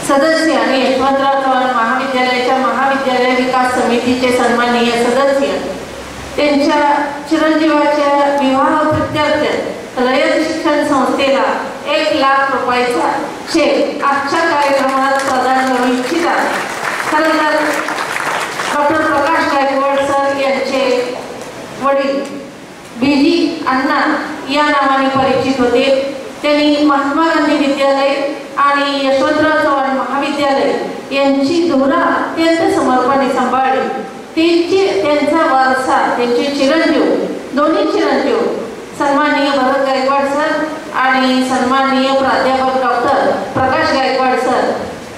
सदस्य आणि यशवंतराव चव्हाण महाविद्यालयाच्या महाविद्यालय विकास समितीचे सन्माननीय सदस्य, त्यांच्या चिरंजीवाच्या विवाह प्रित्यर्थ रयत शिक्षण संस्थेला 1 लाख रुपयाचा चेक आजच्या कार्यक्रमात प्रदान करू इच्छित आहे. खरं तर डॉक्टर प्रकाश गायकवाड सर यांचे वडील बीजी अण्णा या नावाने परिचित होते. त्यांनी महात्मा गांधी विद्यालय आणि यशवंतराव चव्हाण महाविद्यालय यांची धुरा अत्यंत समर्पणे सांभाळली. त्यांचा वारसा त्यांचे चिरंजीव, दोन्ही चिरंजीव सन्माननीय भरत गायकवाड सर आणि सन्माननीय प्राध्यापक डॉक्टर प्रकाश गायकवाड सर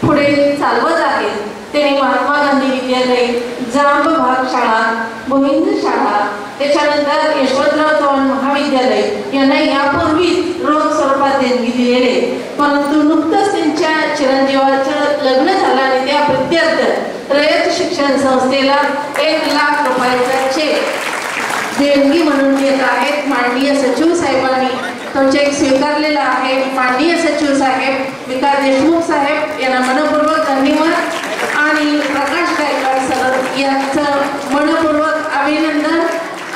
पुढे चालवत आहेत. त्यांनी महात्मा गांधी विद्यालय, जांब भाग शाळा, भोईंद शाळा, त्याच्यानंतर यशवंतराव चव्हाण महाविद्यालय यांना यापूर्वी रोख स्वरूपात देणगी दिलेले, परंतु नुकतंच त्यांच्या चिरंजीवाचं लग्न झालं आणि त्या प्रित्यर्थ रयत शिक्षण संस्थेला 1 लाख रुपयाचा चेक देणगी म्हणून देत आहेत. माननीय सचिव साहेबांनी तो चेक स्वीकारलेला आहे. माननीय सचिव साहेब विकास देशमुख साहेब यांना मनपूर्वक धन्यवाद आणि प्रकाश गायकवाड सर यांचं मनपूर्वक अभिनंदन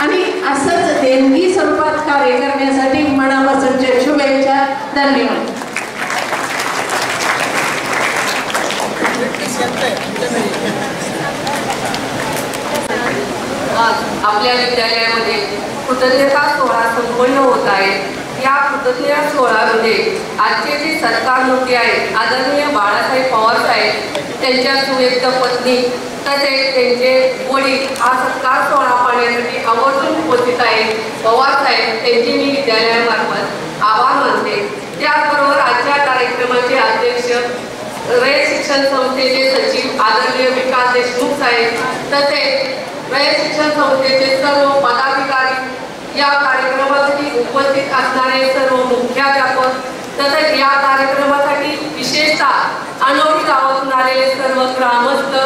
आणि असंच देणगी स्वरूपात कार्य करण्यासाठी मनापासून शुभेच्छा. धन्यवाद. आज आपल्या विद्यालयामध्ये कृतज्ञता सोहळा संपन्न होत आहे. या कृतज्ञता सोहळ्यामध्ये आजचे जे सत्कारमुखी आहेत आदरणीय बाळासाहेब पवार साहेब, त्यांच्या सुवेद्य पत्नी तसेच त्यांचे वडील हा सत्कार सोहळा पाहण्यासाठी आवर्जून उपस्थित आहेत. पवार साहेब त्यांचे मी विद्यालयामार्फत आभार मानते. त्याचबरोबर आजच्या कार्यक्रमाचे अध्यक्ष रयत शिक्षण संस्थेचे सचिव आदरणीय विकास देशमुख साहेब तसेच रयत शिक्षण संस्थेचे सर्व पदाधिकारी, या कार्यक्रमासाठी उपस्थित असणारे सर्व मुख्याध्यापक तसेच या कार्यक्रमासाठी विशेषतः अनोळी गावातून आलेले सर्व ग्रामस्थ,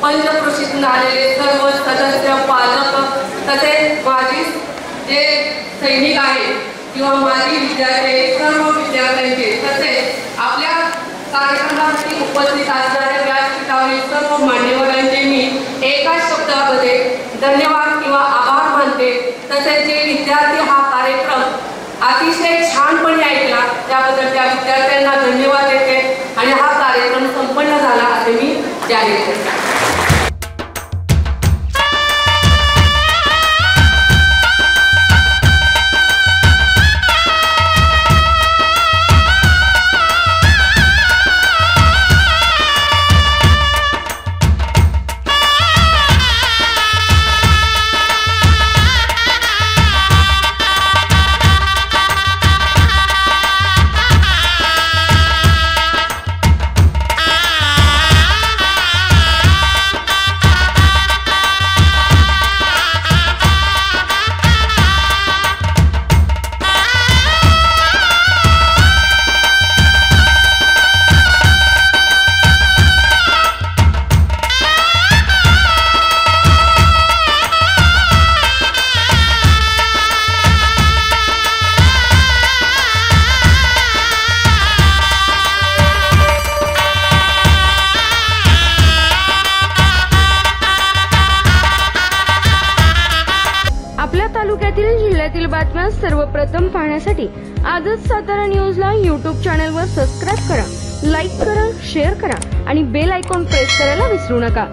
पंचक्रोशीतून आलेले सर्व सदस्य, पालक तसेच माजी जे सैनिक आहेत किंवा माजी विद्यार्थी, सर्व विद्यार्थ्यांचे तसेच आपल्या कार्यक्रमासाठी उपस्थित असणाऱ्या व्यासपीठावरील सर्व मान्यवरांचे मी एकाच शब्दामध्ये धन्यवाद किंवा आभार मानते. तसेच जे विद्यार्थी हा कार्यक्रम अतिशय छानपणे ऐकला त्याबद्दल त्या विद्यार्थ्यांना धन्यवाद देते आणि हा कार्यक्रम संपन्न झाला असे मी जाहीर करते. जिल्ह्यातील बातम्या सर्वप्रथम पाहण्यासाठी आजच सातारा न्यूजला YouTube चॅनलवर सबस्क्राईब करा, लाईक करा, शेअर करा आणि बेल आयकॉन प्रेस करायला विसरू नका.